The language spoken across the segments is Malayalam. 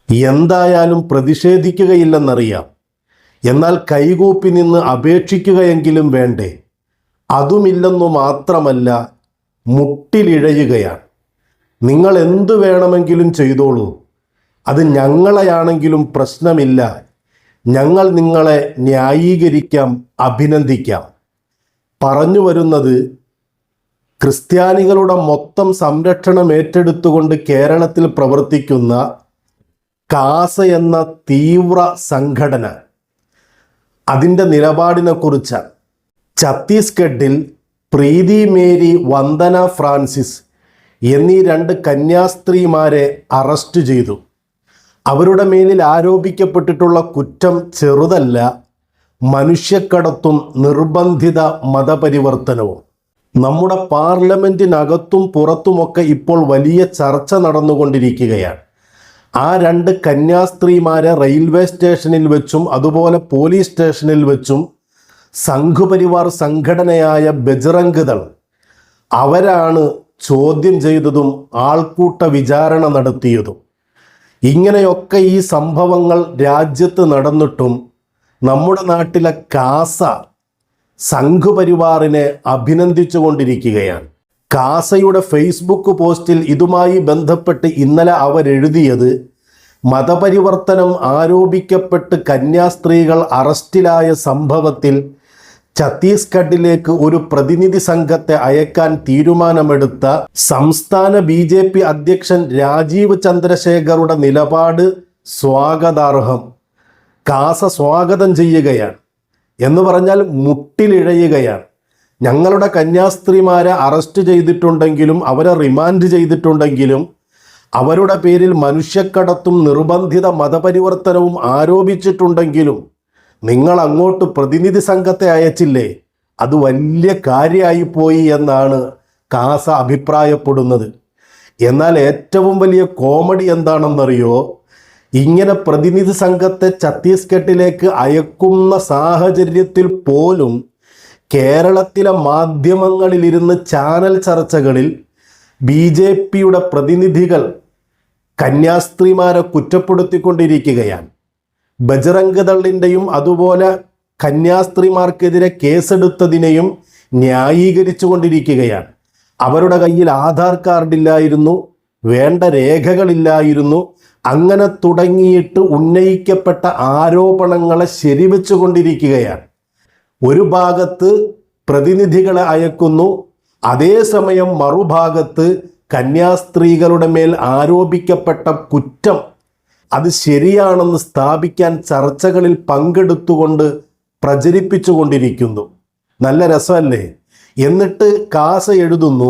എന്തായാലും പ്രതിഷേധിക്കുകയില്ലെന്നറിയാം. എന്നാൽ കൈകൂപ്പി നിന്ന് അപേക്ഷിക്കുകയെങ്കിലും വേണ്ടേ? അതുമില്ലെന്നു മാത്രമല്ല, മുട്ടിലിഴയുകയാണ്. നിങ്ങൾ എന്തു വേണമെങ്കിലും ചെയ്തോളൂ, അത് ഞങ്ങളെയാണെങ്കിലും പ്രശ്നമില്ല, ഞങ്ങൾ നിങ്ങളെ ന്യായീകരിക്കാം, അഭിനന്ദിക്കാം. പറഞ്ഞു വരുന്നത്, ക്രിസ്ത്യാനികളുടെ മൊത്തം സംരക്ഷണം ഏറ്റെടുത്തുകൊണ്ട് കേരളത്തിൽ പ്രവർത്തിക്കുന്ന കാസ എന്ന തീവ്ര സംഘടന, അതിൻ്റെ നിലപാടിനെക്കുറിച്ചാണ്. ഛത്തീസ്ഗഡിൽ പ്രീതി മേരി, വന്ദന ഫ്രാൻസിസ് എന്നീ 2 കന്യാസ്ത്രീമാരെ അറസ്റ്റ് ചെയ്തു. അവരുടെ മേലിൽ ആരോപിക്കപ്പെട്ടിട്ടുള്ള കുറ്റം ചെറുതല്ല, മനുഷ്യക്കടത്തും നിർബന്ധിത മതപരിവർത്തനവും. നമ്മുടെ പാർലമെൻറ്റിനകത്തും പുറത്തുമൊക്കെ ഇപ്പോൾ വലിയ ചർച്ച നടന്നുകൊണ്ടിരിക്കുകയാണ്. ആ 2 കന്യാസ്ത്രീമാരെ റെയിൽവേ സ്റ്റേഷനിൽ വെച്ചും അതുപോലെ പോലീസ് സ്റ്റേഷനിൽ വെച്ചും സംഘപരിവാർ സംഘടനയായ ബജ്റംഗ് ദൾ അവരാണ് ചോദ്യം ചെയ്തതും ആൾക്കൂട്ട വിചാരണ നടത്തിയതും. ഇങ്ങനെയൊക്കെ ഈ സംഭവങ്ങൾ രാജ്യത്ത് നടന്നിട്ടും നമ്മുടെ നാട്ടിലെ കാസ സംഘപരിവാറിനെ അഭിനന്ദിച്ചു കൊണ്ടിരിക്കുകയാണ്. കാസയുടെ ഫേസ്ബുക്ക് പോസ്റ്റിൽ ഇതുമായി ബന്ധപ്പെട്ട് ഇന്നലെ അവരെഴുതിയത്, മതപരിവർത്തനം ആരോപിക്കപ്പെട്ട് കന്യാസ്ത്രീകൾ അറസ്റ്റിലായ സംഭവത്തിൽ ഛത്തീസ്ഗഡിലേക്ക് ഒരു പ്രതിനിധി സംഘത്തെ അയക്കാൻ തീരുമാനമെടുത്ത സംസ്ഥാന BJP അധ്യക്ഷൻ രാജീവ് ചന്ദ്രശേഖറുടെ നിലപാട് സ്വാഗതാർഹം. കാസ സ്വാഗതം ചെയ്യുകയാണ്. എന്ന് പറഞ്ഞാൽ മുട്ടിലിഴയുകയാണ്. ഞങ്ങളുടെ കന്യാസ്ത്രീമാരെ അറസ്റ്റ് ചെയ്തിട്ടുണ്ടെങ്കിലും അവരെ റിമാൻഡ് ചെയ്തിട്ടുണ്ടെങ്കിലും അവരുടെ പേരിൽ മനുഷ്യക്കടത്തും നിർബന്ധിത മതപരിവർത്തനവും ആരോപിച്ചിട്ടുണ്ടെങ്കിലും നിങ്ങൾ അങ്ങോട്ട് പ്രതിനിധി സംഘത്തെ അയച്ചില്ലേ, അത് വലിയ കാര്യമായിപ്പോയി എന്നാണ് കാസ അഭിപ്രായപ്പെടുന്നത്. എന്നാൽ ഏറ്റവും വലിയ കോമഡി എന്താണെന്നറിയോ? ഇങ്ങനെ പ്രതിനിധി സംഘത്തെ ഛത്തീസ്ഗഡിലേക്ക് അയക്കുന്ന സാഹചര്യത്തിൽ പോലും കേരളത്തിലെ മാധ്യമങ്ങളിലിരുന്ന് ചാനൽ ചർച്ചകളിൽ BJPയുടെ പ്രതിനിധികൾ കന്യാസ്ത്രീമാരെ കുറ്റപ്പെടുത്തിക്കൊണ്ടിരിക്കുകയാണ്. ബജ്റംഗ് ദളിൻ്റെയും അതുപോലെ കന്യാസ്ത്രീമാർക്കെതിരെ കേസെടുത്തതിനെയും ന്യായീകരിച്ചു കൊണ്ടിരിക്കുകയാണ്. അവരുടെ കയ്യിൽ ആധാർ കാർഡില്ലായിരുന്നു, വേണ്ട രേഖകളില്ലായിരുന്നു, അങ്ങനെ തുടങ്ങിയിട്ട് ഉന്നയിക്കപ്പെട്ട ആരോപണങ്ങളെ ശരിവെച്ചു കൊണ്ടിരിക്കുകയാണ്. ഒരു ഭാഗത്ത് പ്രതിനിധികളെ അയക്കുന്നു, അതേസമയം മറുഭാഗത്ത് കന്യാസ്ത്രീകളുടെ മേൽ ആരോപിക്കപ്പെട്ട കുറ്റം അത് ശരിയാണെന്ന് സ്ഥാപിക്കാൻ ചർച്ചകളിൽ പങ്കെടുത്തുകൊണ്ട് പ്രചരിപ്പിച്ചു കൊണ്ടിരിക്കുന്നു. നല്ല രസമല്ലേ? എന്നിട്ട് കാസ എഴുതുന്നു,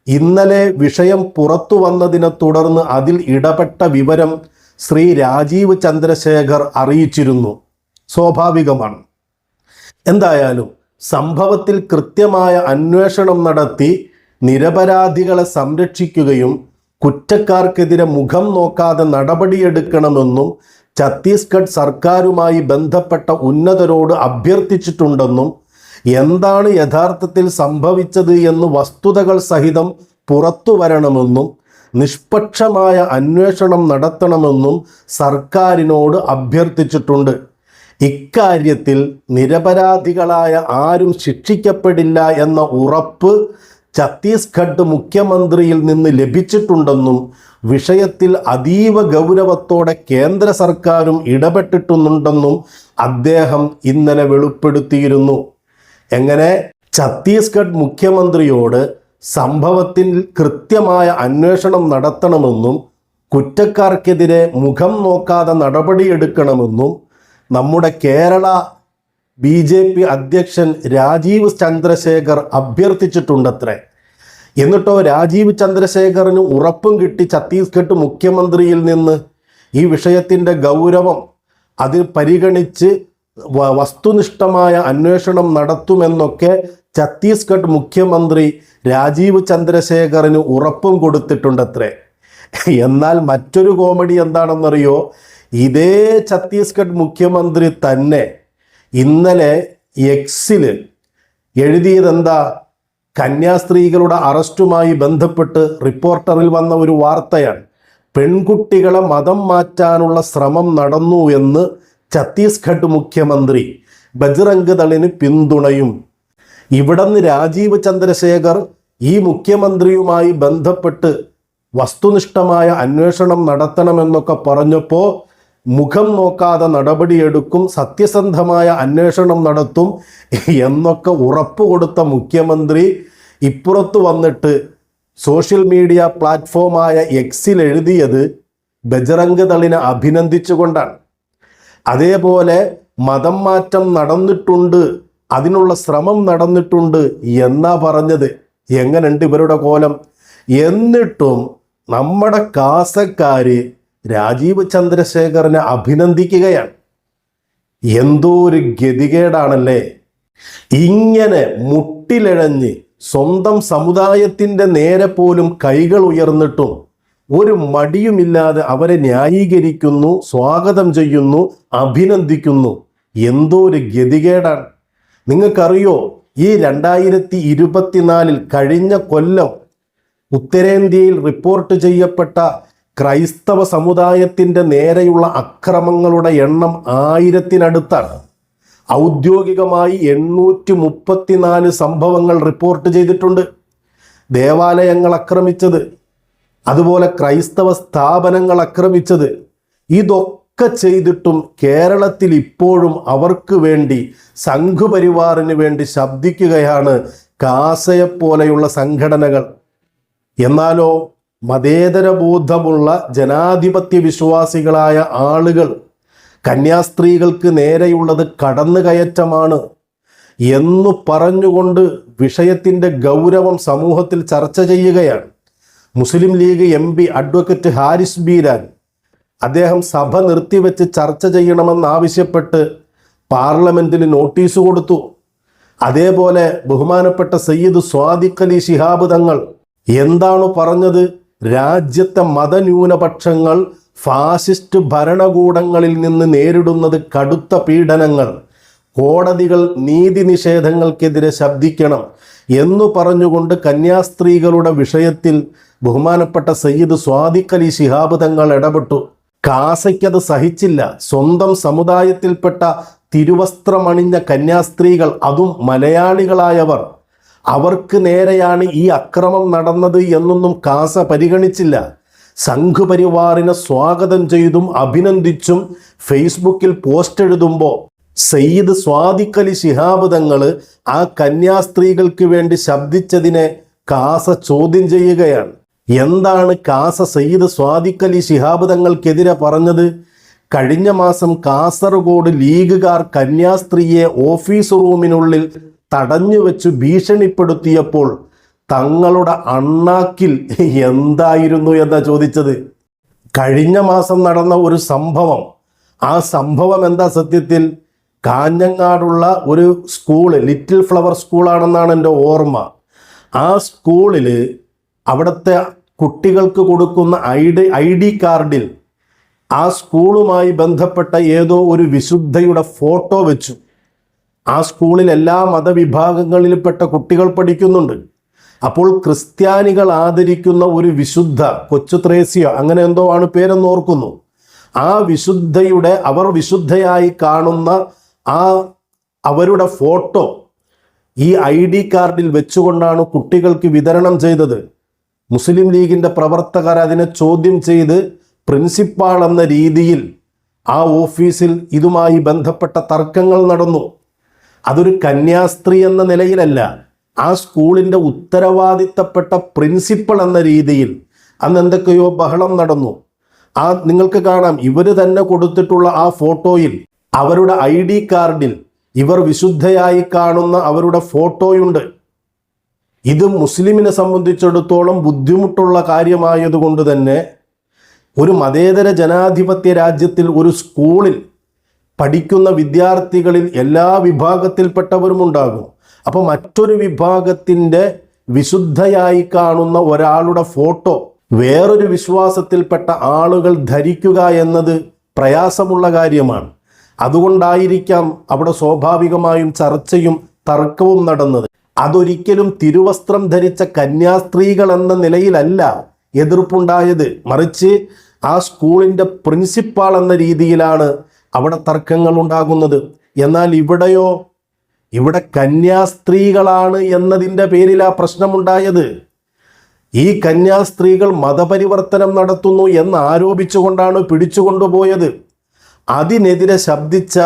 ഇന്നലെ വിഷയം പുറത്തു വന്നതിനെ തുടർന്ന് അതിൽ ഇടപെട്ട വിവരം ശ്രീ രാജീവ് ചന്ദ്രശേഖർ അറിയിച്ചിരുന്നു. സ്വാഭാവികമാണ്. എന്തായാലും സംഭവത്തിൽ കൃത്യമായ അന്വേഷണം നടത്തി നിരപരാധികളെ സംരക്ഷിക്കുകയും കുറ്റക്കാർക്കെതിരെ മുഖം നോക്കാതെ നടപടിയെടുക്കണമെന്നും ഛത്തീസ്ഗഡ് സർക്കാരുമായി ബന്ധപ്പെട്ട ഉന്നതരോട് അഭ്യർത്ഥിച്ചിട്ടുണ്ടെന്നും എന്താണ് യഥാർത്ഥത്തിൽ സംഭവിച്ചത് എന്ന് വസ്തുതകൾ സഹിതം പുറത്തു വരണമെന്നും നിഷ്പക്ഷമായ അന്വേഷണം നടത്തണമെന്നും സർക്കാരിനോട് അഭ്യർത്ഥിച്ചിട്ടുണ്ട്. ഇക്കാര്യത്തിൽ നിരപരാധികളായ ആരും ശിക്ഷിക്കപ്പെടില്ല എന്ന ഉറപ്പ് ഛത്തീസ്ഗഡ് മുഖ്യമന്ത്രിയിൽ നിന്ന് ലഭിച്ചിട്ടുണ്ടെന്നും വിഷയത്തിൽ അതീവ ഗൗരവത്തോടെ കേന്ദ്ര സർക്കാരും ഇടപെട്ടിട്ടുണ്ടെന്നും അദ്ദേഹം ഇന്നലെ വെളിപ്പെടുത്തിയിരുന്നു. എങ്ങനെ? ഛത്തീസ്ഗഡ് മുഖ്യമന്ത്രിയോട് സംഭവത്തിൽ കൃത്യമായ അന്വേഷണം നടത്തണമെന്നും കുറ്റക്കാർക്കെതിരെ മുഖം നോക്കാതെ നടപടിയെടുക്കണമെന്നും നമ്മുടെ കേരള BJP അധ്യക്ഷൻ രാജീവ് ചന്ദ്രശേഖർ അഭ്യർത്ഥിച്ചിട്ടുണ്ടത്രേ. എന്നിട്ടോ രാജീവ് ചന്ദ്രശേഖറിന് ഉറപ്പും കിട്ടി ഛത്തീസ്ഗഡ് മുഖ്യമന്ത്രിയിൽ നിന്ന്. ഈ വിഷയത്തിൻ്റെ ഗൗരവം അത് പരിഗണിച്ച് വസ്തുനിഷ്ഠമായ അന്വേഷണം നടത്തുമെന്നൊക്കെ ഛത്തീസ്ഗഡ് മുഖ്യമന്ത്രി രാജീവ് ചന്ദ്രശേഖറിന് ഉറപ്പും കൊടുത്തിട്ടുണ്ടത്രേ. എന്നാൽ മറ്റൊരു കോമഡി എന്താണെന്നറിയോ? ഇതേ ഛത്തീസ്ഗഡ് മുഖ്യമന്ത്രി തന്നെ ഇന്നലെ എക്സിൽ എഴുതിയതെന്താ? കന്യാസ്ത്രീകളുടെ അറസ്റ്റുമായി ബന്ധപ്പെട്ട് റിപ്പോർട്ടറിൽ വന്ന ഒരു വാർത്തയാണ്. പെൺകുട്ടികളെ മതം മാറ്റാനുള്ള ശ്രമം നടന്നു എന്ന് ഛത്തീസ്ഗഡ് മുഖ്യമന്ത്രി ബജ്റംഗ് ദളിന് പിന്തുണയും. ഇവിടുന്ന് രാജീവ് ചന്ദ്രശേഖർ ഈ മുഖ്യമന്ത്രിയുമായി ബന്ധപ്പെട്ട് വസ്തുനിഷ്ഠമായ അന്വേഷണം നടത്തണമെന്നൊക്കെ പറഞ്ഞപ്പോൾ മുഖം നോക്കാതെ നടപടിയെടുക്കും, സത്യസന്ധമായ അന്വേഷണം നടത്തും എന്നൊക്കെ ഉറപ്പ് കൊടുത്ത മുഖ്യമന്ത്രി ഇപ്പുറത്ത് വന്നിട്ട് സോഷ്യൽ മീഡിയ പ്ലാറ്റ്ഫോമായ എക്സിൽ എഴുതിയത് ബജ്റംഗ് ദളിനെ അഭിനന്ദിച്ചുകൊണ്ടാണ്. അതേപോലെ മതം മാറ്റം നടന്നിട്ടുണ്ട്, അതിനുള്ള ശ്രമം നടന്നിട്ടുണ്ട് എന്നാ പറഞ്ഞത്. എങ്ങനെയുണ്ട് ഇവരുടെ കോലം? എന്നിട്ടും നമ്മുടെ കാസക്കാര് രാജീവ് ചന്ദ്രശേഖറിനെ അഭിനന്ദിക്കുകയാണ്. എന്തോ ഒരു ഗതികേടാണല്ലേ. ഇങ്ങനെ മുട്ടിലിഴഞ്ഞ് സ്വന്തം സമുദായത്തിൻ്റെ നേരെ പോലും കൈകൾ ഉയർന്നിട്ടും ഒരു മടിയുമില്ലാതെ അവരെ ന്യായീകരിക്കുന്നു, സ്വാഗതം ചെയ്യുന്നു, അഭിനന്ദിക്കുന്നു. എന്തോ ഒരു ഗതികേടാണ്. നിങ്ങൾക്കറിയോ, ഈ 2024 കഴിഞ്ഞ കൊല്ലം ഉത്തരേന്ത്യയിൽ റിപ്പോർട്ട് ചെയ്യപ്പെട്ട ക്രൈസ്തവ സമുദായത്തിൻ്റെ നേരെയുള്ള അക്രമങ്ങളുടെ എണ്ണം 1000-നടുത്താണ്. ഔദ്യോഗികമായി 834 സംഭവങ്ങൾ റിപ്പോർട്ട് ചെയ്തിട്ടുണ്ട്. ദേവാലയങ്ങൾ ആക്രമിച്ചത്, അതുപോലെ ക്രൈസ്തവ സ്ഥാപനങ്ങൾ ആക്രമിച്ചത്, ഇതൊക്കെ ചെയ്തിട്ടും കേരളത്തിൽ ഇപ്പോഴും അവർക്ക് വേണ്ടി, സംഘപരിവാറിന് വേണ്ടി ശബ്ദിക്കുകയാണ് കാസയെപ്പോലെയുള്ള സംഘടനകൾ. എന്നാലോ മതേതര ബോധമുള്ള ജനാധിപത്യ വിശ്വാസികളായ ആളുകൾ കന്യാസ്ത്രീകൾക്ക് നേരെയുള്ളത് കടന്നുകയറ്റമാണ് എന്നു പറഞ്ഞുകൊണ്ട് വിഷയത്തിൻ്റെ ഗൗരവം സമൂഹത്തിൽ ചർച്ച ചെയ്യുകയാണ്. മുസ്ലിം ലീഗ് MP അഡ്വക്കേറ്റ് ഹാരിസ് ബീരാൻ അദ്ദേഹം സഭ നിർത്തിവെച്ച് ചർച്ച ചെയ്യണമെന്നാവശ്യപ്പെട്ട് പാർലമെൻറ്റിൽ നോട്ടീസ് കൊടുത്തു. അതേപോലെ ബഹുമാനപ്പെട്ട സയ്യിദ് സ്വാദിഖ് അലി ശിഹാബ് തങ്ങൾ എന്താണ് പറഞ്ഞത്? രാജ്യത്തെ മതന്യൂനപക്ഷങ്ങൾ ഫാസിസ്റ്റ് ഭരണകൂടങ്ങളിൽ നിന്ന് നേരിടുന്നത് കടുത്ത പീഡനങ്ങൾ, കോടതികൾ നീതി നിഷേധങ്ങൾക്കെതിരെ ശബ്ദിക്കണം എന്നു പറഞ്ഞുകൊണ്ട് കന്യാസ്ത്രീകളുടെ വിഷയത്തിൽ ബഹുമാനപ്പെട്ട സയ്യിദ് സ്വാദിഖ് അലി ശിഹാബ് തങ്ങൾ ഇടപെട്ടു. കാസയ്ക്കത് സഹിച്ചില്ല. സ്വന്തം സമുദായത്തിൽപ്പെട്ട തിരുവസ്ത്രമണിഞ്ഞ കന്യാസ്ത്രീകൾ, അതും മലയാളികളായവർ, അവർക്ക് നേരെയാണ് ഈ അക്രമം നടന്നത് എന്നൊന്നും കാസ പരിഗണിച്ചില്ല. സംഘപരിവാറിനെ സ്വാഗതം ചെയ്തും അഭിനന്ദിച്ചും ഫേസ്ബുക്കിൽ പോസ്റ്റ് എഴുതുമ്പോൾ സയ്യിദ് സ്വാദിഖ് അലി ശിഹാബ് തങ്ങൾ ആ കന്യാസ്ത്രീകൾക്ക് വേണ്ടി ശബ്ദിച്ചതിനെ കാസ ചോദ്യം ചെയ്യുകയാണ്. എന്താണ് കാസ സയ്യിദ് സ്വാദിഖ് അലി ശിഹാബ് തങ്ങൾക്കെതിരെ പറഞ്ഞത്? കഴിഞ്ഞ മാസം കാസർഗോഡ് ലീഗുകാർ കന്യാസ്ത്രീയെ ഓഫീസ് റൂമിനുള്ളിൽ തടഞ്ഞു വെച്ച് ഭീഷണിപ്പെടുത്തിയപ്പോൾ തങ്ങളുടെ അണ്ണാക്കിൽ എന്തായിരുന്നു എന്നാ ചോദിച്ചത്. കഴിഞ്ഞ മാസം നടന്ന ഒരു സംഭവം. ആ സംഭവം എന്താ? സത്യത്തിൽ കാഞ്ഞങ്ങാടുള്ള ഒരു സ്കൂള്, ലിറ്റിൽ ഫ്ലവർ സ്കൂളാണെന്നാണ് എൻ്റെ ഓർമ്മ. ആ സ്കൂളിൽ അവിടുത്തെ കുട്ടികൾക്ക് കൊടുക്കുന്ന ID കാർഡിൽ ആ സ്കൂളുമായി ബന്ധപ്പെട്ട ഏതോ ഒരു വിശുദ്ധയുടെ ഫോട്ടോ വെച്ചു. ആ സ്കൂളിൽ എല്ലാ മതവിഭാഗങ്ങളിൽപ്പെട്ട കുട്ടികൾ പഠിക്കുന്നുണ്ട്. അപ്പോൾ ക്രിസ്ത്യാനികൾ ആദരിക്കുന്ന ഒരു വിശുദ്ധ, കൊച്ചു ത്രേസ്യ അങ്ങനെ എന്തോ ആണ് പേരെന്ന് ഓർക്കുന്നു, ആ വിശുദ്ധയുടെ, അവർ വിശുദ്ധയായി കാണുന്ന ആ അവരുടെ ഫോട്ടോ ഈ ID കാർഡിൽ വെച്ചുകൊണ്ടാണ് കുട്ടികൾക്ക് വിതരണം ചെയ്തത്. മുസ്ലിം ലീഗിൻ്റെ പ്രവർത്തകർ അതിനെ ചോദ്യം ചെയ്ത് പ്രിൻസിപ്പാൾ എന്ന രീതിയിൽ ആ ഓഫീസിൽ ഇതുമായി ബന്ധപ്പെട്ട തർക്കങ്ങൾ നടന്നു. അതൊരു കന്യാസ്ത്രീ എന്ന നിലയിലല്ല, ആ സ്കൂളിൻ്റെ ഉത്തരവാദിത്തപ്പെട്ട പ്രിൻസിപ്പൾ എന്ന രീതിയിൽ അന്ന് എന്തൊക്കെയോ ബഹളം നടന്നു. നിങ്ങൾക്ക് കാണാം, ഇവർ തന്നെ കൊടുത്തിട്ടുള്ള ആ ഫോട്ടോയിൽ അവരുടെ ID കാർഡിൽ ഇവർ വിശുദ്ധയായി കാണുന്ന അവരുടെ ഫോട്ടോയുണ്ട്. ഇത് മുസ്ലിമിനെ സംബന്ധിച്ചിടത്തോളം ബുദ്ധിമുട്ടുള്ള കാര്യമായതുകൊണ്ട് തന്നെ ഒരു മതേതര ജനാധിപത്യ രാജ്യത്തിൽ ഒരു സ്കൂളിൽ പഠിക്കുന്ന വിദ്യാർത്ഥികളിൽ എല്ലാ വിഭാഗത്തിൽപ്പെട്ടവരും ഉണ്ടാകും. അപ്പോൾ മറ്റൊരു വിഭാഗത്തിൻ്റെ വിശുദ്ധയായി കാണുന്ന ഒരാളുടെ ഫോട്ടോ വേറൊരു വിശ്വാസത്തിൽപ്പെട്ട ആളുകൾ ധരിക്കുക എന്നത് പ്രയാസമുള്ള കാര്യമാണ്. അതുകൊണ്ടായിരിക്കാം അവിടെ സ്വാഭാവികമായും ചർച്ചയും തർക്കവും നടന്നത്. അതൊരിക്കലും തിരുവസ്ത്രം ധരിച്ച കന്യാസ്ത്രീകൾ എന്ന നിലയിലല്ല എതിർപ്പുണ്ടായത്. മറിച്ച് ആ സ്കൂളിൻ്റെ പ്രിൻസിപ്പാൾ എന്ന രീതിയിലാണ് അവിടെ തർക്കങ്ങൾ ഉണ്ടാകുന്നത്. എന്നാൽ ഇവിടെയോ, ഇവിടെ കന്യാസ്ത്രീകളാണ് എന്നതിൻ്റെ പേരിലാ പ്രശ്നമുണ്ടായത്. ഈ കന്യാസ്ത്രീകൾ മതപരിവർത്തനം നടത്തുന്നു എന്ന് ആരോപിച്ചുകൊണ്ടാണ് പിടിച്ചുകൊണ്ടുപോയത്. അതിനെതിരെ ശബ്ദിച്ച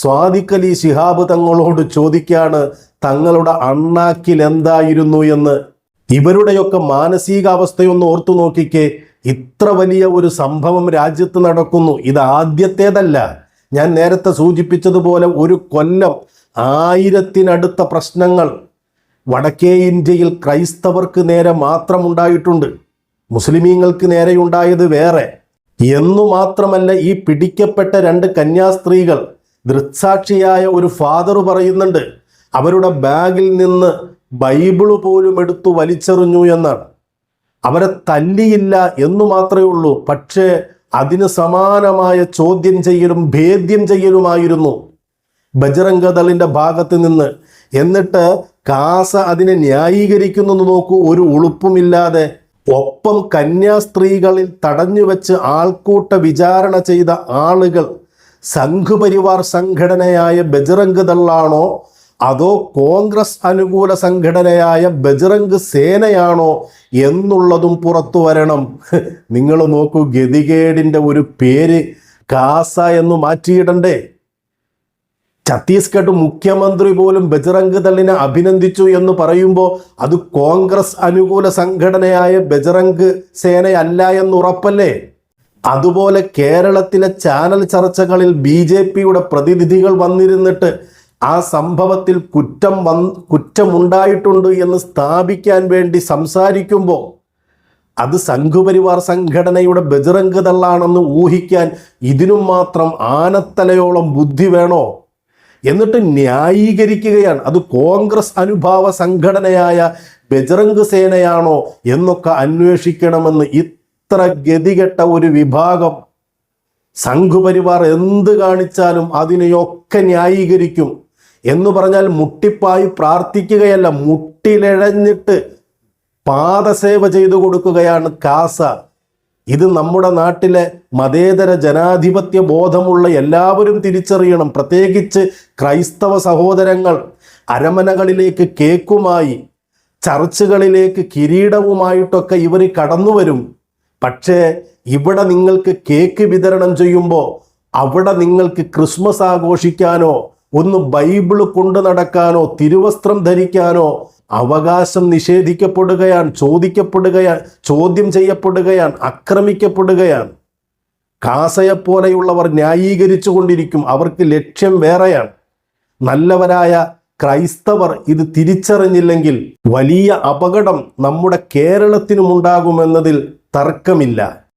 സ്വാദിഖ് അലി ശിഹാബ് തങ്ങളോട് ചോദിക്കാണ്, തങ്ങളുടെ അണ്ണാക്കിൽ എന്തായിരുന്നു എന്ന്. ഇവരുടെയൊക്കെ മാനസികാവസ്ഥയൊന്ന് ഓർത്തു നോക്കിക്കേ. ഇത്ര വലിയ ഒരു സംഭവം രാജ്യത്ത് നടക്കുന്നു. ഇത് ആദ്യത്തേതല്ല. ഞാൻ നേരത്തെ സൂചിപ്പിച്ചതുപോലെ ഒരു കൊല്ലം 1000-നടുത്ത പ്രശ്നങ്ങൾ വടക്കേ ഇന്ത്യയിൽ ക്രൈസ്തവർക്ക് നേരെ മാത്രമുണ്ടായിട്ടുണ്ട്. മുസ്ലിമീങ്ങൾക്ക് നേരെയുണ്ടായത് വേറെ. എന്നു മാത്രമല്ല, ഈ പിടിക്കപ്പെട്ട 2 കന്യാസ്ത്രീകൾ ദൃക്സാക്ഷിയായ ഒരു ഫാദർ പറയുന്നുണ്ട്, അവരുടെ ബാഗിൽ നിന്ന് ബൈബിള് പോലും എടുത്തു വലിച്ചെറിഞ്ഞു എന്നാണ്. അവരെ തല്ലിയില്ല എന്നു മാത്രമേ ഉള്ളൂ, പക്ഷേ അതിന് സമാനമായ ചോദ്യം ചെയ്യലും ഭേദ്യം ചെയ്യലുമായിരുന്നു ബജ്റംഗ് ദളിൻ്റെ ഭാഗത്ത് നിന്ന്. എന്നിട്ട് കാസ അതിനെ ന്യായീകരിക്കുന്നു നോക്കൂ, ഒരു ഉളുപ്പുമില്ലാതെ. ഒപ്പം കന്യാസ്ത്രീകളിൽ തടഞ്ഞുവെച്ച് ആൾക്കൂട്ട വിചാരണ ചെയ്ത ആളുകൾ സംഘ്പരിവാർ സംഘടനയായ ബജ്റംഗ് ദളാണോ അതോ കോൺഗ്രസ് അനുകൂല സംഘടനയായ ബജ്റംഗ് സേനയാണോ എന്നുള്ളതും പുറത്തു വരണം. നിങ്ങൾ നോക്കൂ, ഗതികേടിൻ്റെ ഒരു പേര് കാസ എന്ന് മാറ്റിയിടണ്ടേ? ഛത്തീസ്ഗഡ് മുഖ്യമന്ത്രി പോലും ബജ്റംഗ് ദളിനെ അഭിനന്ദിച്ചു എന്ന് പറയുമ്പോൾ അത് കോൺഗ്രസ് അനുകൂല സംഘടനയായ ബജ്റംഗ് സേനയല്ല എന്ന് ഉറപ്പല്ലേ? അതുപോലെ കേരളത്തിലെ ചാനൽ ചർച്ചകളിൽ BJPയുടെ പ്രതിനിധികൾ വന്നിരുന്നിട്ട് ആ സംഭവത്തിൽ കുറ്റമുണ്ടായിട്ടുണ്ട് എന്ന് സ്ഥാപിക്കാൻ വേണ്ടി സംസാരിക്കുമ്പോൾ അത് സംഘ്പരിവാർ സംഘടനയുടെ ബജ്റംഗ് ദളാണെന്ന് ഊഹിക്കാൻ ഇതിനും മാത്രം ആനത്തലയോളം ബുദ്ധി വേണോ? എന്നിട്ട് ന്യായീകരിക്കുകയാണ് അത് കോൺഗ്രസ് അനുഭാവ സംഘടനയായ ബജ്റംഗ് സേനയാണോ എന്നൊക്കെ അന്വേഷിക്കണമെന്ന്. ഇത്ര ഗതികെട്ട ഒരു വിഭാഗം സംഘ്പരിവാർ എന്ത് കാണിച്ചാലും അതിനെയൊക്കെ ന്യായീകരിക്കും. എന്ന് പറഞ്ഞാൽ മുട്ടിപ്പായി പ്രാർത്ഥിക്കുകയല്ല, മുട്ടിലിഴഞ്ഞിട്ട് പാദസേവ ചെയ്തു കൊടുക്കുകയാണ് കാസ. ഇത് നമ്മുടെ നാട്ടിലെ മതേതര ജനാധിപത്യ ബോധമുള്ള എല്ലാവരും തിരിച്ചറിയണം. പ്രത്യേകിച്ച് ക്രൈസ്തവ സഹോദരങ്ങൾ അരമനകളിലേക്ക് കേക്കുമായി, ചർച്ചുകളിലേക്ക് കിരീടവുമായിട്ടൊക്കെ ഇവർ കടന്നു വരും. പക്ഷേ ഇവിടെ നിങ്ങൾക്ക് കേക്ക് വിതരണം ചെയ്യുമ്പോൾ അവിടെ നിങ്ങൾക്ക് ക്രിസ്മസ് ആഘോഷിക്കാനോ ഒന്ന് ബൈബിള് കൊണ്ടു നടക്കാനോ തിരുവസ്ത്രം ധരിക്കാനോ അവകാശം നിഷേധിക്കപ്പെടുകയാണ്, ചോദ്യം ചെയ്യപ്പെടുകയാണ്, ആക്രമിക്കപ്പെടുകയാണ്. കാസയെപ്പോലെയുള്ളവർ ന്യായീകരിച്ചു കൊണ്ടിരിക്കും. അവർക്ക് ലക്ഷ്യം വേറെയാണ്. നല്ലവരായ ക്രൈസ്തവർ ഇത് തിരിച്ചറിഞ്ഞില്ലെങ്കിൽ വലിയ അപകടം നമ്മുടെ കേരളത്തിനുമുണ്ടാകുമെന്നതിൽ തർക്കമില്ല.